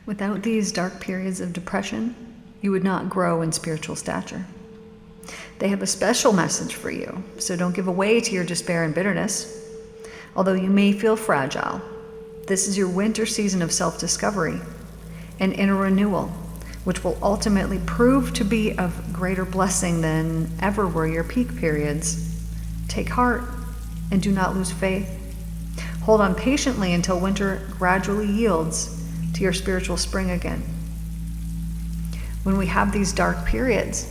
Without these dark periods of depression, you would not grow in spiritual stature. They have a special message for you, so don't give way to your despair and bitterness. Although you may feel fragile, this is your winter season of self-discovery and inner renewal, which will ultimately prove to be of greater blessing than ever were your peak periods. Take heart and do not lose faith. Hold on patiently until winter gradually yields to your spiritual spring again. When we have these dark periods,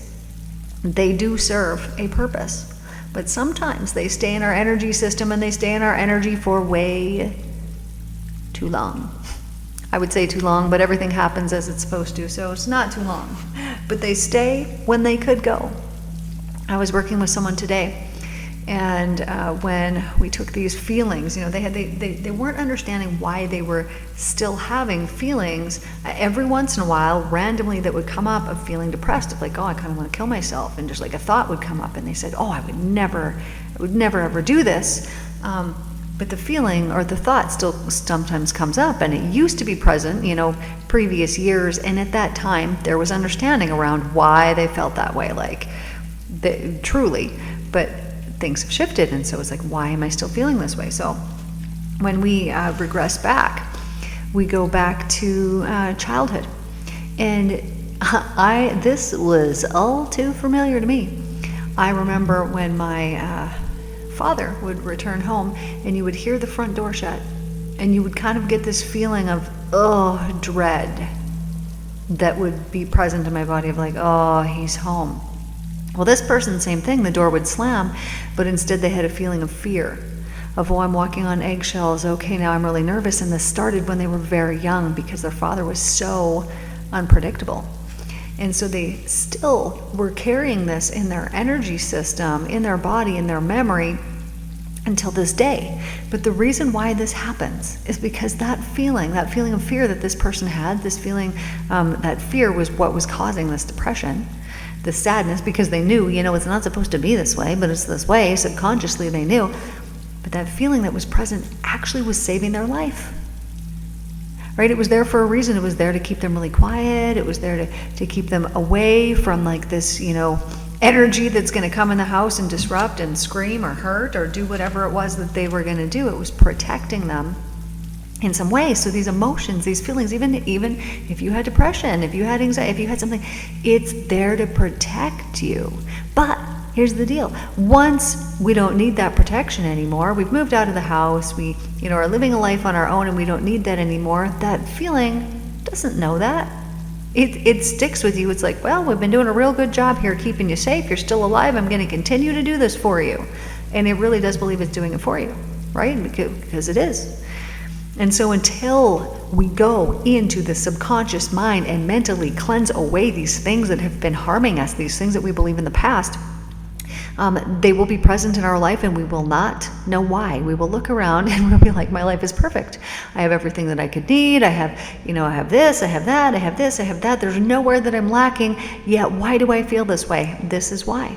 they do serve a purpose, but sometimes they stay in our energy system, and they stay in our energy for way too long. I would say too long, but everything happens as it's supposed to, so it's not too long. But they stay when they could go. I was working with someone today, and when we took these feelings, they weren't understanding why they were still having feelings every once in a while, randomly, that would come up of feeling depressed, of like, oh, I kind of want to kill myself, and just like a thought would come up, and they said, oh, I would never ever do this. But the feeling or the thought still sometimes comes up, and it used to be present, previous years, and at that time there was understanding around why they felt that way, truly, but things have shifted, and so it's like, why am I still feeling this way? So when we regress back, we go back to childhood, and this was all too familiar to me. I remember when my father would return home, and you would hear the front door shut, and you would kind of get this feeling of dread that would be present in my body, of like, oh, he's home. Well, this person, same thing, the door would slam, but instead they had a feeling of fear, of, oh, I'm walking on eggshells, okay, now I'm really nervous. And this started when they were very young, because their father was so unpredictable. And so they still were carrying this in their energy system, in their body, in their memory, until this day. But the reason why this happens is because that feeling of fear that this person had, this feeling, that fear was what was causing this depression, the sadness, because they knew, it's not supposed to be this way, but it's this way. Subconsciously they knew. But that feeling that was present actually was saving their life. Right? It was there for a reason. It was there to keep them really quiet. It was there to keep them away from like this, energy that's going to come in the house and disrupt and scream or hurt or do whatever it was that they were going to do. It was protecting them in some way. So these emotions, these feelings, even if you had depression, if you had anxiety, if you had something, it's there to protect you. But here's the deal. Once we don't need that protection anymore, we've moved out of the house, we are living a life on our own, and we don't need that anymore, that feeling doesn't know that. It sticks with you. It's like, well, we've been doing a real good job here keeping you safe. You're still alive. I'm going to continue to do this for you. And it really does believe it's doing it for you, right? Because it is. And so until we go into the subconscious mind and mentally cleanse away these things that have been harming us, these things that we believe in the past, they will be present in our life, and we will not know why. We will look around and we'll be like, my life is perfect. I have everything that I could need. I have, I have this, I have that, I have this, I have that. There's nowhere that I'm lacking. Yet why do I feel this way? This is why.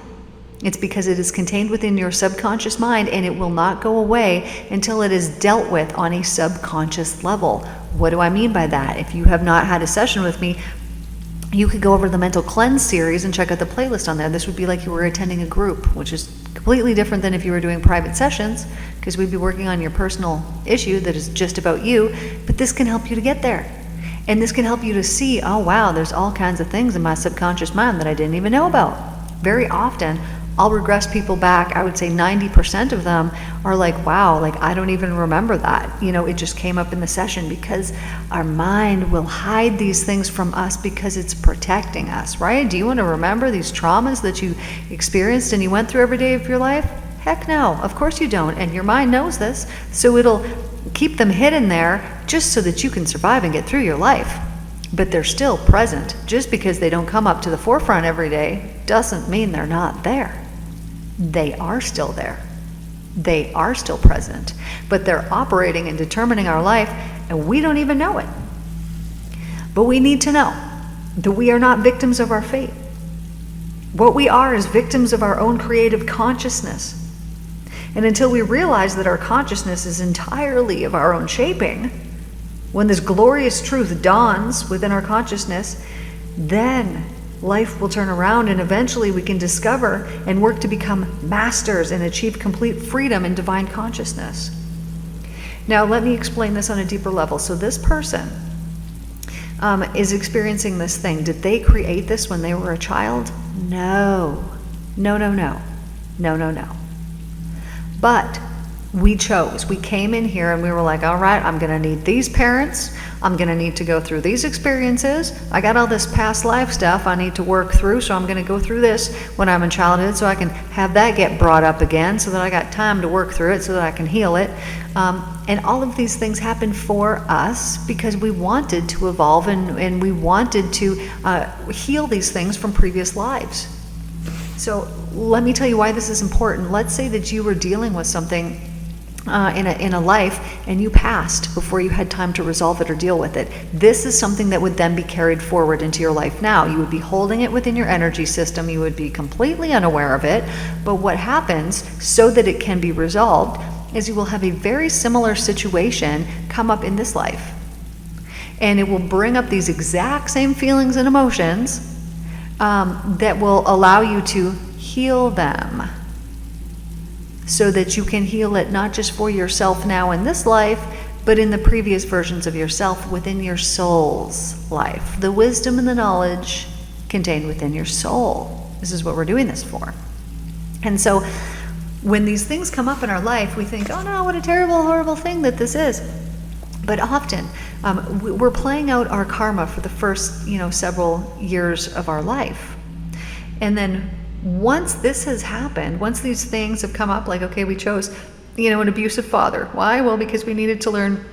It's because it is contained within your subconscious mind, and it will not go away until it is dealt with on a subconscious level. What do I mean by that? If you have not had a session with me, you could go over the Mental Cleanse series and check out the playlist on there. This would be like you were attending a group, which is completely different than if you were doing private sessions, because we'd be working on your personal issue that is just about you. But this can help you to get there. And this can help you to see, oh wow, there's all kinds of things in my subconscious mind that I didn't even know about. Very often, I'll regress people back. I would say 90% of them are like, wow, like I don't even remember that. It just came up in the session, because our mind will hide these things from us because it's protecting us, right? Do you want to remember these traumas that you experienced and you went through every day of your life? Heck no, of course you don't. And your mind knows this, so it'll keep them hidden there just so that you can survive and get through your life. But they're still present. Just because they don't come up to the forefront every day doesn't mean they're not there. They are still there. They are still present, but they're operating and determining our life, and we don't even know it. But we need to know that we are not victims of our fate. What we are is victims of our own creative consciousness. And until we realize that our consciousness is entirely of our own shaping, When this glorious truth dawns within our consciousness, then life will turn around, and eventually we can discover and work to become masters and achieve complete freedom in divine consciousness. Now, let me explain this on a deeper level. So this person is experiencing this thing. Did they create this when they were a child? No. No, no, no. No, no, no. But we chose. We came in here and we were like, all right, I'm going to need these parents. I'm going to need to go through these experiences. I got all this past life stuff I need to work through, so I'm going to go through this when I'm in childhood so I can have that get brought up again, so that I got time to work through it, so that I can heal it. And all of these things happen for us because we wanted to evolve and we wanted to heal these things from previous lives. So let me tell you why this is important. Let's say that you were dealing with something in a life and you passed before you had time to resolve it or deal with it. This is something that would then be carried forward into your life now. You would be holding it within your energy system. You would be completely unaware of it. But what happens so that it can be resolved is you will have a very similar situation come up in this life. And it will bring up these exact same feelings and emotions that will allow you to heal them, so that you can heal it not just for yourself now in this life, but in the previous versions of yourself within your soul's life. The wisdom and the knowledge contained within your soul. This is what we're doing this for. And so when these things come up in our life, we think, oh no, what a terrible, horrible thing that this is. But often we're playing out our karma for the first, several years of our life. And then once this has happened, once these things have come up, like, okay, we chose, an abusive father. Why? Well, because we needed to learn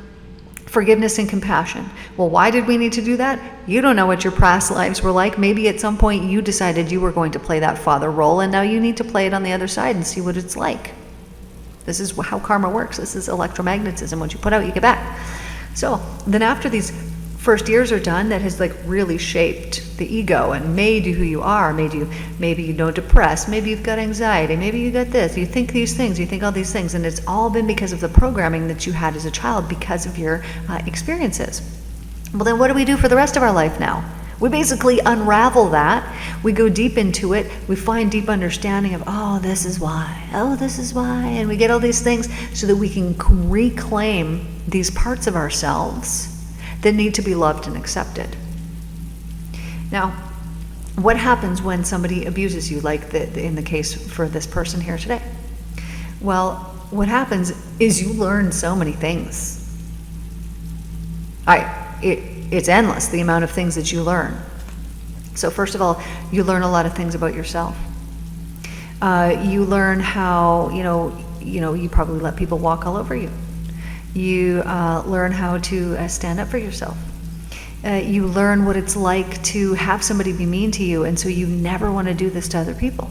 forgiveness and compassion. Well, why did we need to do that? You don't know what your past lives were like. Maybe at some point you decided you were going to play that father role, and now you need to play it on the other side and see what it's like. This is how karma works. This is electromagnetism. What you put out, you get back. So then after these first years are done, that has really shaped the ego and made you who you are, made you maybe depressed, maybe you've got anxiety, maybe you got this, you think these things, you think all these things, and it's all been because of the programming that you had as a child because of your experiences. Well, then what do we do for the rest of our life now? We basically unravel that. We go deep into it. We find deep understanding of, oh, this is why. Oh, this is why. And we get all these things so that we can reclaim these parts of ourselves that need to be loved and accepted. Now, what happens when somebody abuses you, like in the case for this person here today? Well, what happens is you learn so many things. It's endless, the amount of things that you learn. So first of all, you learn a lot of things about yourself. You learn how, you probably let people walk all over you. You learn how to stand up for yourself. You learn what it's like to have somebody be mean to you, and so you never want to do this to other people.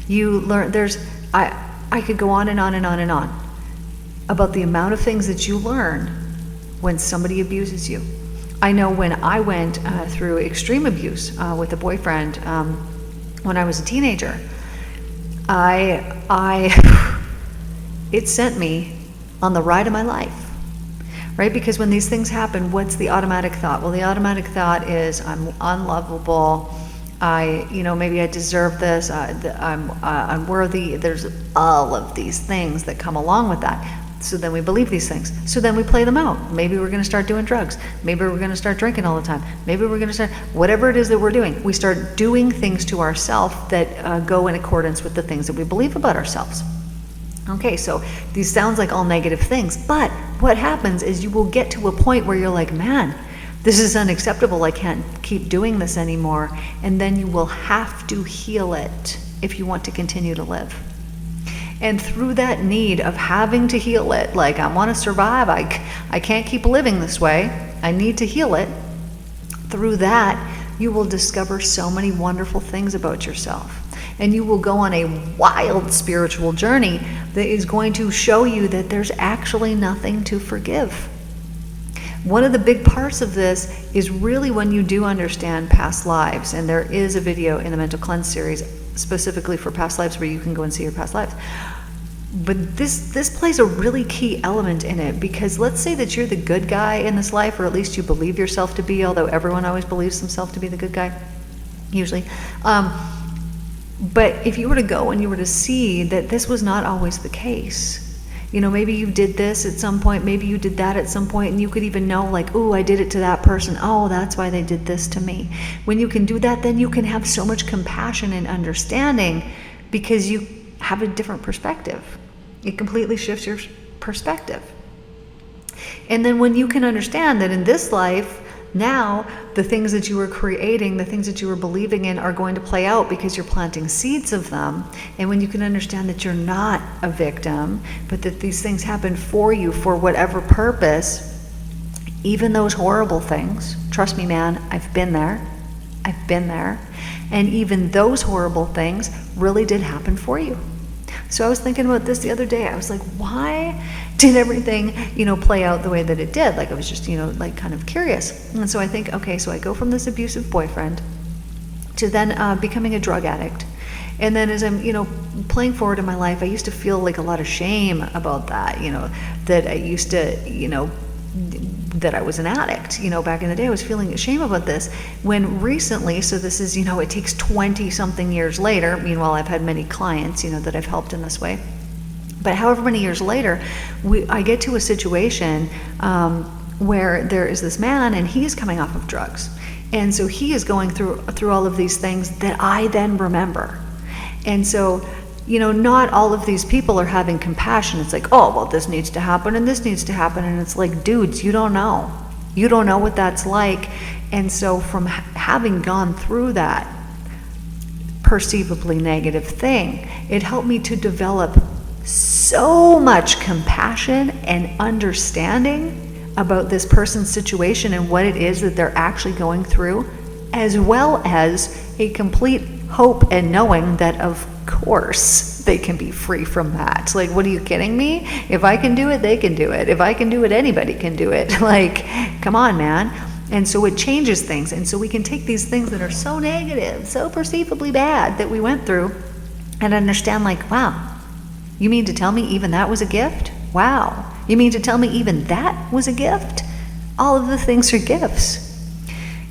You learn, I could go on and on and on and on about the amount of things that you learn when somebody abuses you. I know when I went through extreme abuse with a boyfriend when I was a teenager, it sent me on the ride of my life, right? Because when these things happen, what's the automatic thought? Well, the automatic thought is I'm unlovable. Maybe I deserve this. I'm unworthy. There's all of these things that come along with that. So then we believe these things. So then we play them out. Maybe we're going to start doing drugs. Maybe we're going to start drinking all the time. Maybe we're going to start, whatever it is that we're doing, we start doing things to ourselves that go in accordance with the things that we believe about ourselves. Okay, so these sounds like all negative things, but what happens is you will get to a point where you're like, man, this is unacceptable. I can't keep doing this anymore. And then you will have to heal it if you want to continue to live. And through that need of having to heal it, like I want to survive, I can't keep living this way, I need to heal it, through that you will discover so many wonderful things about yourself. And you will go on a wild spiritual journey that is going to show you that there's actually nothing to forgive. One of the big parts of this is really when you do understand past lives, and there is a video in the Mental Cleanse series specifically for past lives where you can go and see your past lives. But this plays a really key element in it, because let's say that you're the good guy in this life, or at least you believe yourself to be, although everyone always believes themselves to be the good guy, usually. But if you were to go and you were to see that this was not always the case, you know, maybe you did this at some point, maybe you did that at some point, and you could even know, like, oh, I did it to that person. Oh, that's why they did this to me. When you can do that, then you can have so much compassion and understanding, because you have a different perspective. It completely shifts your perspective. And then when you can understand that in this life, now the things that you were creating, the things that you were believing in are going to play out because you're planting seeds of them. And when you can understand that you're not a victim, but that these things happen for you for whatever purpose, even those horrible things, trust me, man, I've been there. And even those horrible things really did happen for you. So I was thinking about this the other day. I was like, why did everything, play out the way that it did? Like, I was just, like kind of curious. And so I think, okay, so I go from this abusive boyfriend to then becoming a drug addict. And then as I'm, playing forward in my life, I used to feel like a lot of shame about that, that I used to, that I was an addict. Back in the day, I was feeling shame about this. When recently, so this is, it takes 20-something years later. Meanwhile, I've had many clients, that I've helped in this way. But however many years later, I get to a situation where there is this man, and he's coming off of drugs. And so he is going through all of these things that I then remember. And so, not all of these people are having compassion. It's like, oh, well, this needs to happen and this needs to happen. And it's like, dudes, you don't know. You don't know what that's like. And so from having gone through that perceivably negative thing, it helped me to develop so much compassion and understanding about this person's situation and what it is that they're actually going through, as well as a complete hope and knowing that, of course, they can be free from that. Like, what are you kidding me? If I can do it, they can do it. If I can do it, anybody can do it. Like, come on, man. And so it changes things. And so we can take these things that are so negative, so perceivably bad that we went through, and understand, like, wow, you mean to tell me even that was a gift? Wow. You mean to tell me even that was a gift? All of the things are gifts.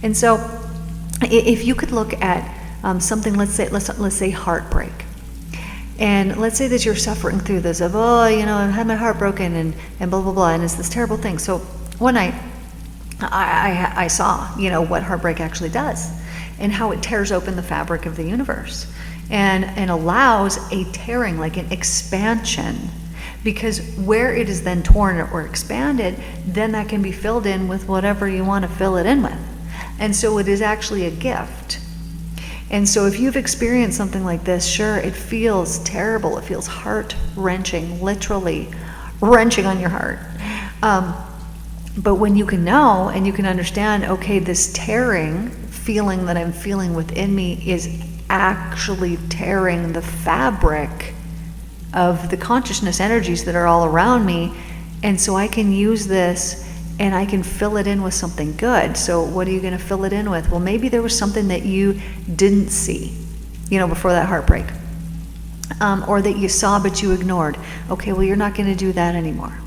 And so if you could look at something, let's say heartbreak. And let's say that you're suffering through this of, I had my heart broken and blah, blah, blah, and it's this terrible thing. So one night, I saw, what heartbreak actually does and how it tears open the fabric of the universe and allows a tearing, like an expansion. Because where it is then torn or expanded, then that can be filled in with whatever you want to fill it in with. And so it is actually a gift. And so if you've experienced something like this, sure, it feels terrible. It feels heart-wrenching, literally wrenching on your heart. But when you can know and you can understand, okay, this tearing feeling that I'm feeling within me is actually tearing the fabric of the consciousness energies that are all around me. And so I can use this and I can fill it in with something good. So what are you going to fill it in with? Well, maybe there was something that you didn't see, before that heartbreak. Or that you saw but you ignored. Okay, well, you're not going to do that anymore.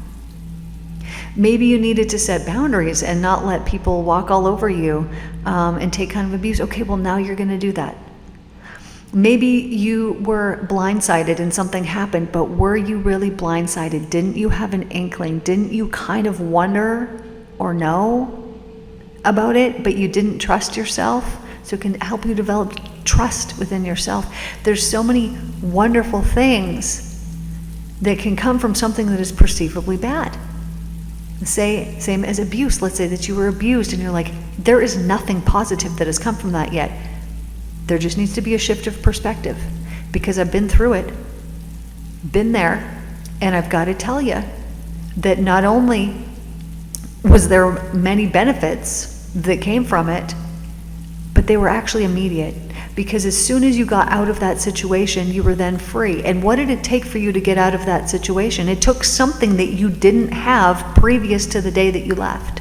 Maybe you needed to set boundaries and not let people walk all over you and take kind of abuse. Okay, well, now you're going to do that. Maybe you were blindsided and something happened, but were you really blindsided? Didn't you have an inkling? Didn't you kind of wonder or know about it, but you didn't trust yourself? So it can help you develop trust within yourself. There's so many wonderful things that can come from something that is perceivably bad. Same as abuse. Let's say that you were abused and you're like, there is nothing positive that has come from that yet. There just needs to be a shift of perspective, because I've been through it, been there, and I've got to tell you that not only was there many benefits that came from it, but they were actually immediate. Because as soon as you got out of that situation, you were then free. And what did it take for you to get out of that situation? It took something that you didn't have previous to the day that you left.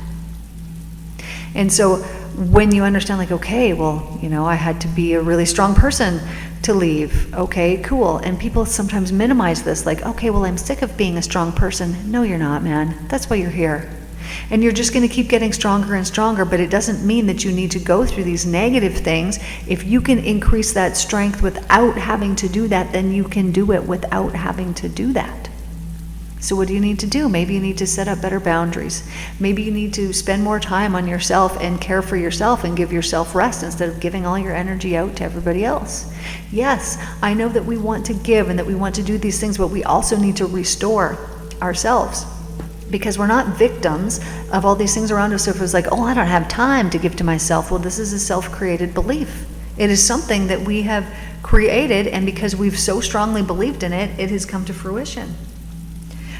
And so when you understand, like, okay, well, I had to be a really strong person to leave. Okay, cool. And people sometimes minimize this, like, okay, well, I'm sick of being a strong person. No, you're not, man. That's why you're here. And you're just going to keep getting stronger and stronger, but it doesn't mean that you need to go through these negative things. If you can increase that strength without having to do that, then you can do it without having to do that. So what do you need to do? Maybe you need to set up better boundaries. Maybe you need to spend more time on yourself and care for yourself and give yourself rest instead of giving all your energy out to everybody else. Yes, I know that we want to give and that we want to do these things, but we also need to restore ourselves, because we're not victims of all these things around us. So if it's like, oh, I don't have time to give to myself, well, this is a self-created belief. It is something that we have created, and because we've so strongly believed in it, it has come to fruition.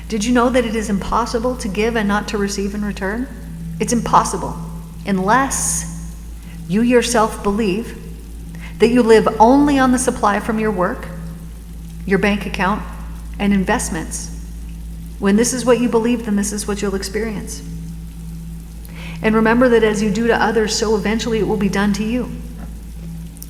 Did you know that it is impossible to give and not to receive in return? It's impossible, unless you yourself believe that you live only on the supply from your work, your bank account, and investments. When this is what you believe, then this is what you'll experience. And remember that as you do to others, so eventually it will be done to you.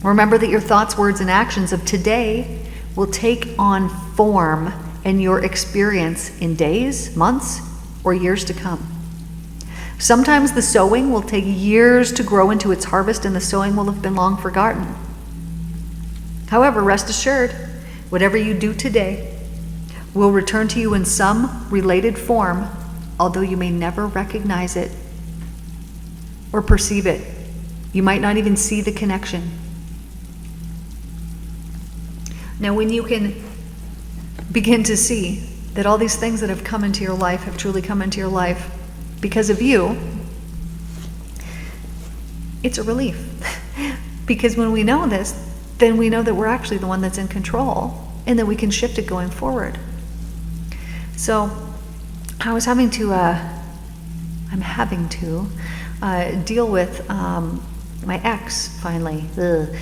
Remember that your thoughts, words, and actions of today will take on form and your experience in days, months, or years to come. Sometimes the sowing will take years to grow into its harvest, and the sowing will have been long forgotten. However, rest assured, whatever you do today will return to you in some related form, although you may never recognize it or perceive it. You might not even see the connection. Now, when you can begin to see that all these things that have come into your life have truly come into your life because of you, it's a relief. Because when we know this, then we know that we're actually the one that's in control, and that we can shift it going forward. So I was having to deal with my ex finally. Ugh.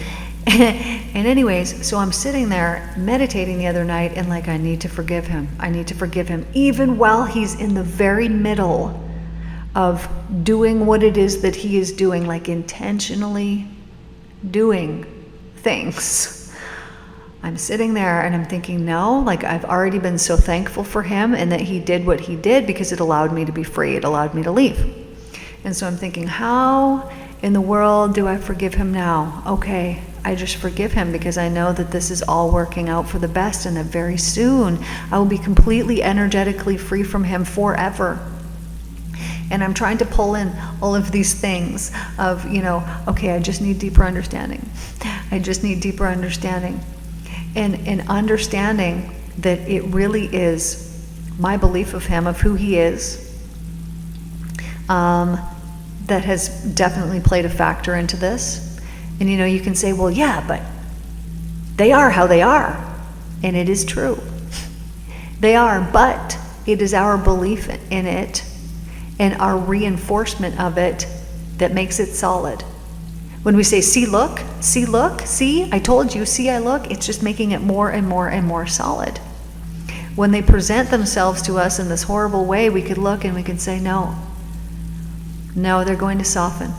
And anyways, so I'm sitting there meditating the other night, and like, I need to forgive him. I need to forgive him, even while he's in the very middle of doing what it is that he is doing, like intentionally doing things. I'm sitting there and I'm thinking, no, like, I've already been so thankful for him and that he did what he did, because it allowed me to be free. It allowed me to leave. And so I'm thinking, how in the world do I forgive him now? Okay, I just forgive him, because I know that this is all working out for the best, and that very soon I will be completely energetically free from him forever. And I'm trying to pull in all of these things of, okay, I just need deeper understanding. I just need deeper understanding. And understanding that it really is my belief of him, of who he is, that has definitely played a factor into this. And you can say, well, yeah, but they are how they are. And it is true. They are, but it is our belief in it and our reinforcement of it that makes it solid. When we say, see, look, see, I told you, see, I look, it's just making it more and more and more solid. When they present themselves to us in this horrible way, we could look and we can say, no, they're going to soften.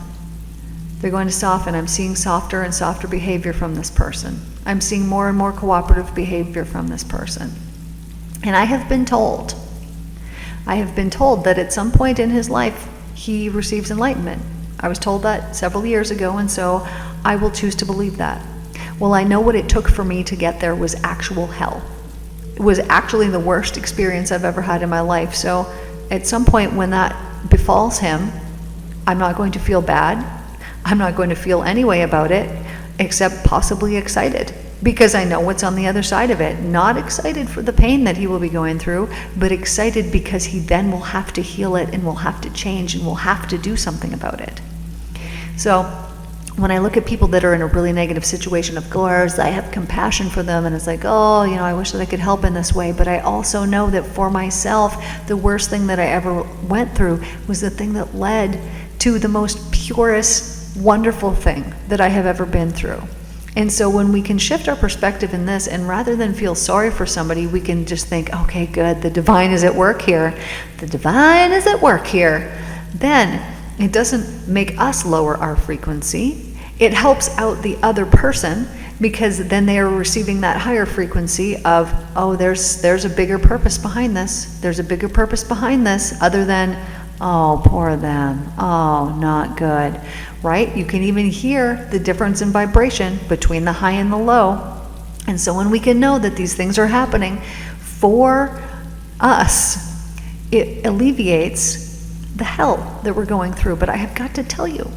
They're going to soften. I'm seeing softer and softer behavior from this person. I'm seeing more and more cooperative behavior from this person. And I have been told that at some point in his life, he receives enlightenment. I was told that several years ago, and so I will choose to believe that. Well, I know what it took for me to get there was actual hell. It was actually the worst experience I've ever had in my life. So at some point when that befalls him, I'm not going to feel bad. I'm not going to feel any way about it, except possibly excited, because I know what's on the other side of it. Not excited for the pain that he will be going through, but excited because he then will have to heal it and will have to change and will have to do something about it. So when I look at people that are in a really negative situation, of course, I have compassion for them, and it's like, oh, I wish that I could help in this way. But I also know that for myself, the worst thing that I ever went through was the thing that led to the most purest, wonderful thing that I have ever been through. And so when we can shift our perspective in this, and rather than feel sorry for somebody, we can just think, okay, good, the divine is at work here. The divine is at work here. Then it doesn't make us lower our frequency. It helps out the other person because then they are receiving that higher frequency of, oh, there's a bigger purpose behind this. There's a bigger purpose behind this other than, oh, poor them. Oh, not good, right? You can even hear the difference in vibration between the high and the low. And so when we can know that these things are happening for us, it alleviates the hell that we're going through. But I have got to tell you,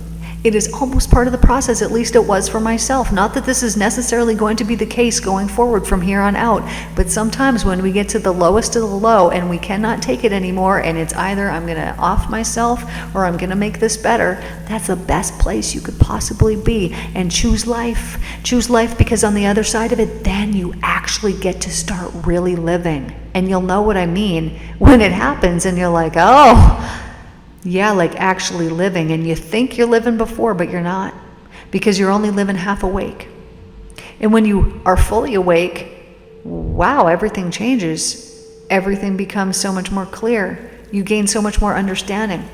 it is almost part of the process, at least it was for myself. Not that this is necessarily going to be the case going forward from here on out, but sometimes when we get to the lowest of the low and we cannot take it anymore, and it's either I'm going to off myself or I'm going to make this better, that's the best place you could possibly be. And choose life. Choose life, because on the other side of it, then you actually get to start really living. And you'll know what I mean when it happens and you're like, oh, yeah, like actually living. And you think you're living before, but you're not, because you're only living half awake. And when you are fully awake, wow, everything changes. Everything becomes so much more clear. You gain so much more understanding.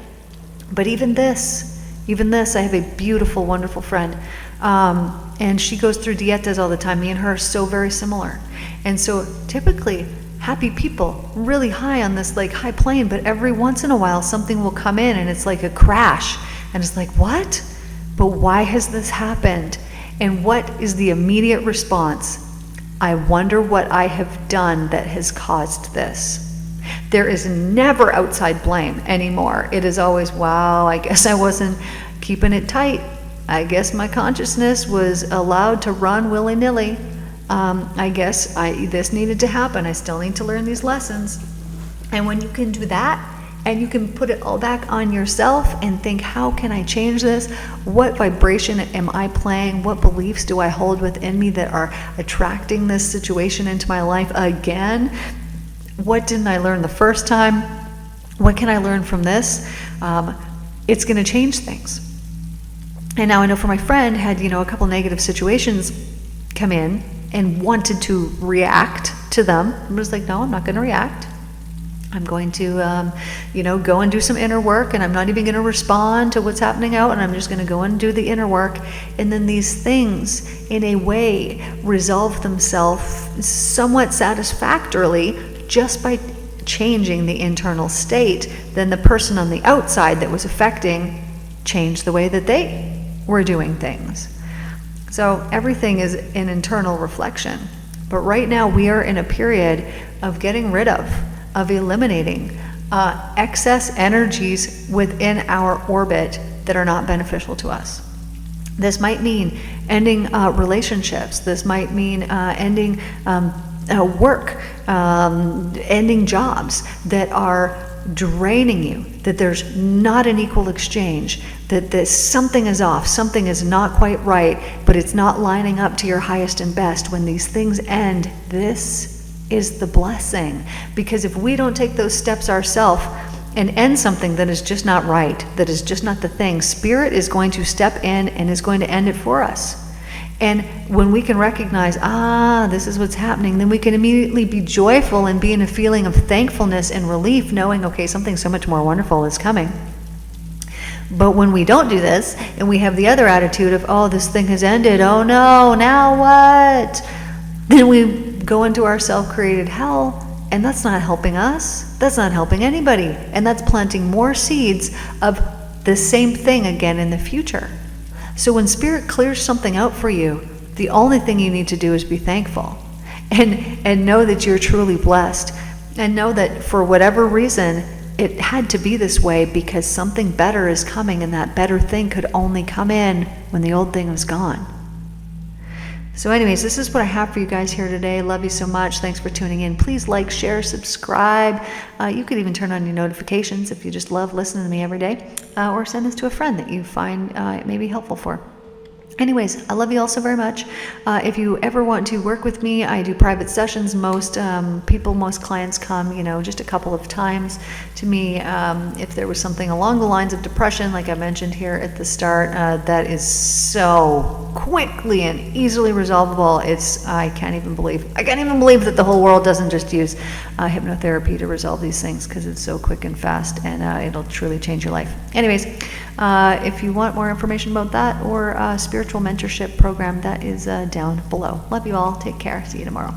But even this, I have a beautiful, wonderful friend, and she goes through dietas all the time. Me and her are so very similar. And so typically, happy people, really high on this like high plane, but every once in a while something will come in and it's like a crash. And it's like, what? But why has this happened? And what is the immediate response? I wonder what I have done that has caused this. There is never outside blame anymore. It is always, wow, I guess I wasn't keeping it tight. I guess my consciousness was allowed to run willy-nilly. I guess this needed to happen. I still need to learn these lessons. And when you can do that, and you can put it all back on yourself and think, how can I change this? What vibration am I playing? What beliefs do I hold within me that are attracting this situation into my life again? What didn't I learn the first time? What can I learn from this? It's going to change things. And now I know for my friend had, a couple negative situations come in and wanted to react to them. I was like, no, I'm not going to react. I'm going to, go and do some inner work, and I'm not even going to respond to what's happening out, and I'm just going to go and do the inner work. And then these things, in a way, resolve themselves somewhat satisfactorily just by changing the internal state. Then the person on the outside that was affecting changed the way that they were doing things. So everything is an internal reflection. But right now we are in a period of getting rid of eliminating excess energies within our orbit that are not beneficial to us. This might mean ending relationships. This might mean ending work, ending jobs that are draining you, that there's not an equal exchange, that something is off, something is not quite right, but it's not lining up to your highest and best. When these things end, this is the blessing. Because if we don't take those steps ourselves and end something that is just not right, that is just not the thing, Spirit is going to step in and is going to end it for us. And when we can recognize, this is what's happening, then we can immediately be joyful and be in a feeling of thankfulness and relief, knowing, okay, something so much more wonderful is coming. But when we don't do this, and we have the other attitude of, oh, this thing has ended, oh no, now what? Then we go into our self-created hell, and that's not helping us. That's not helping anybody. And that's planting more seeds of the same thing again in the future. So when Spirit clears something out for you, the only thing you need to do is be thankful and know that you're truly blessed, and know that for whatever reason it had to be this way, because something better is coming, and that better thing could only come in when the old thing was gone. So anyways, this is what I have for you guys here today. Love you so much. Thanks for tuning in. Please like, share, subscribe. You could even turn on your notifications if you just love listening to me every day, or send this to a friend that you find it may be helpful for. Anyways, I love you all so very much. If you ever want to work with me, I do private sessions. Most clients come, just a couple of times to me. If there was something along the lines of depression, like I mentioned here at the start, that is so quickly and easily resolvable. I can't even believe that the whole world doesn't just use hypnotherapy to resolve these things, because it's so quick and fast, and it'll truly change your life. Anyways, If you want more information about that or a spiritual mentorship program, that is down below. Love you all. Take care. See you tomorrow.